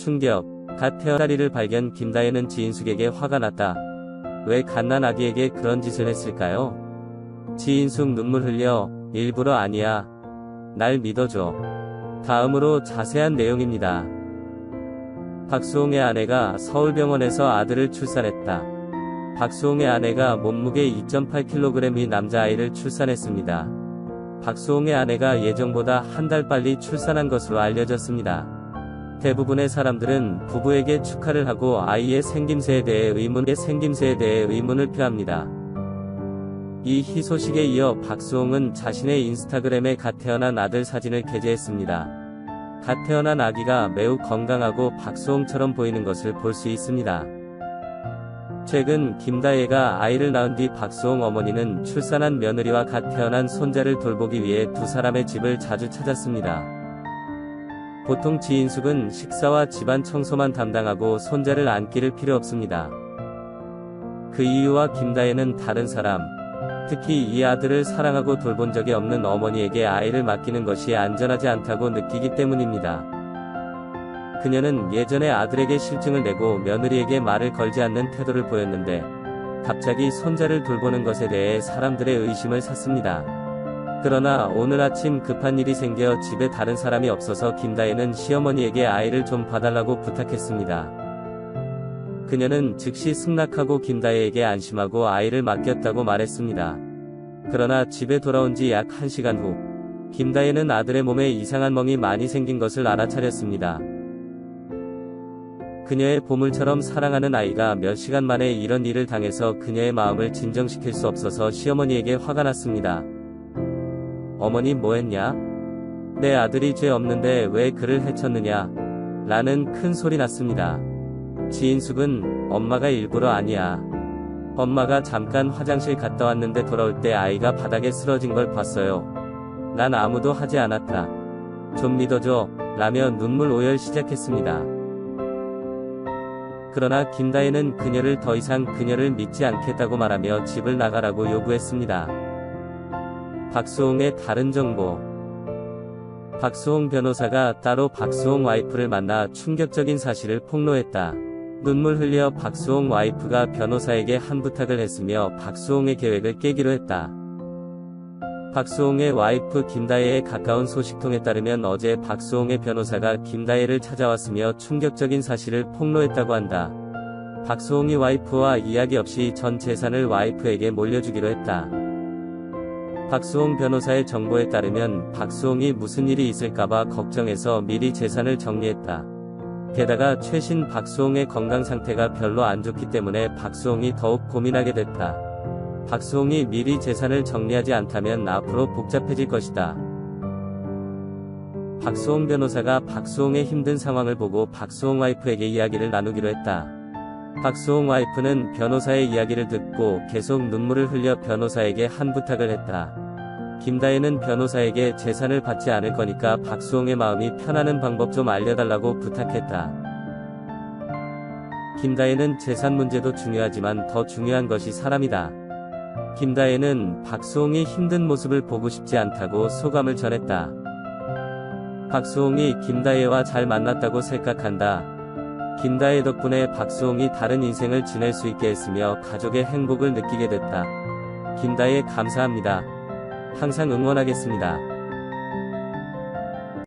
충격. 갓 태어난 아리를 발견. 김다혜는 지인숙에게 화가 났다. 왜 갓난 아기에게 그런 짓을 했을까요? 지인숙 눈물 흘려. 일부러 아니야. 날 믿어줘. 다음으로 자세한 내용입니다. 박수홍의 아내가 서울병원에서 아들을 출산했다. 박수홍의 아내가 몸무게 2.8kg의 남자아이를 출산했습니다. 박수홍의 아내가 예정보다 한 달 빨리 출산한 것으로 알려졌습니다. 대부분의 사람들은 부부에게 축하를 하고 아이의 생김새에 대해 의문을 표합니다. 이 희소식에 이어 박수홍은 자신의 인스타그램에 갓 태어난 아들 사진을 게재했습니다. 갓 태어난 아기가 매우 건강하고 박수홍처럼 보이는 것을 볼 수 있습니다. 최근 김다혜가 아이를 낳은 뒤 박수홍 어머니는 출산한 며느리와 갓 태어난 손자를 돌보기 위해 두 사람의 집을 자주 찾았습니다. 보통 지인숙은 식사와 집안 청소만 담당하고 손자를 안기를 필요 없습니다. 그 이유와 김다혜는 다른 사람, 특히 이 아들을 사랑하고 돌본 적이 없는 어머니에게 아이를 맡기는 것이 안전하지 않다고 느끼기 때문입니다. 그녀는 예전에 아들에게 실증을 내고 며느리에게 말을 걸지 않는 태도를 보였는데 갑자기 손자를 돌보는 것에 대해 사람들의 의심을 샀습니다. 그러나 오늘 아침 급한 일이 생겨 집에 다른 사람이 없어서 김다혜는 시어머니에게 아이를 좀 봐달라고 부탁했습니다. 그녀는 즉시 승낙하고 김다혜에게 안심하고 아이를 맡겼다고 말했습니다. 그러나 집에 돌아온 지 약 1시간 후 김다혜는 아들의 몸에 이상한 멍이 많이 생긴 것을 알아차렸습니다. 그녀의 보물처럼 사랑하는 아이가 몇 시간 만에 이런 일을 당해서 그녀의 마음을 진정시킬 수 없어서 시어머니에게 화가 났습니다. 어머니 뭐했냐? 내 아들이 죄 없는데 왜 그를 해쳤느냐? 라는 큰 소리 났습니다. 지인숙은 엄마가 일부러 아니야. 엄마가 잠깐 화장실 갔다 왔는데 돌아올 때 아이가 바닥에 쓰러진 걸 봤어요. 난 아무도 하지 않았다. 좀 믿어줘. 라며 눈물 오열 시작했습니다. 그러나 김다혜는 그녀를 더 이상 그녀를 믿지 않겠다고 말하며 집을 나가라고 요구했습니다. 박수홍의 다른 정보. 박수홍 변호사가 따로 박수홍 와이프를 만나 충격적인 사실을 폭로했다. 눈물 흘려 박수홍 와이프가 변호사에게 한 부탁을 했으며 박수홍의 계획을 깨기로 했다. 박수홍의 와이프 김다혜의 가까운 소식통에 따르면 어제 박수홍의 변호사가 김다혜를 찾아왔으며 충격적인 사실을 폭로했다고 한다. 박수홍이 와이프와 이야기 없이 전 재산을 와이프에게 몰려주기로 했다. 박수홍 변호사의 정보에 따르면 박수홍이 무슨 일이 있을까봐 걱정해서 미리 재산을 정리했다. 게다가 최신 박수홍의 건강 상태가 별로 안 좋기 때문에 박수홍이 더욱 고민하게 됐다. 박수홍이 미리 재산을 정리하지 않다면 앞으로 복잡해질 것이다. 박수홍 변호사가 박수홍의 힘든 상황을 보고 박수홍 와이프에게 이야기를 나누기로 했다. 박수홍 와이프는 변호사의 이야기를 듣고 계속 눈물을 흘려 변호사에게 한 부탁을 했다. 김다혜는 변호사에게 재산을 받지 않을 거니까 박수홍의 마음이 편하는 방법 좀 알려달라고 부탁했다. 김다혜는 재산 문제도 중요하지만 더 중요한 것이 사람이다. 김다혜는 박수홍이 힘든 모습을 보고 싶지 않다고 소감을 전했다. 박수홍이 김다혜와 잘 만났다고 생각한다. 김다혜 덕분에 박수홍이 다른 인생을 지낼 수 있게 했으며 가족의 행복을 느끼게 됐다. 김다혜 감사합니다. 항상 응원하겠습니다.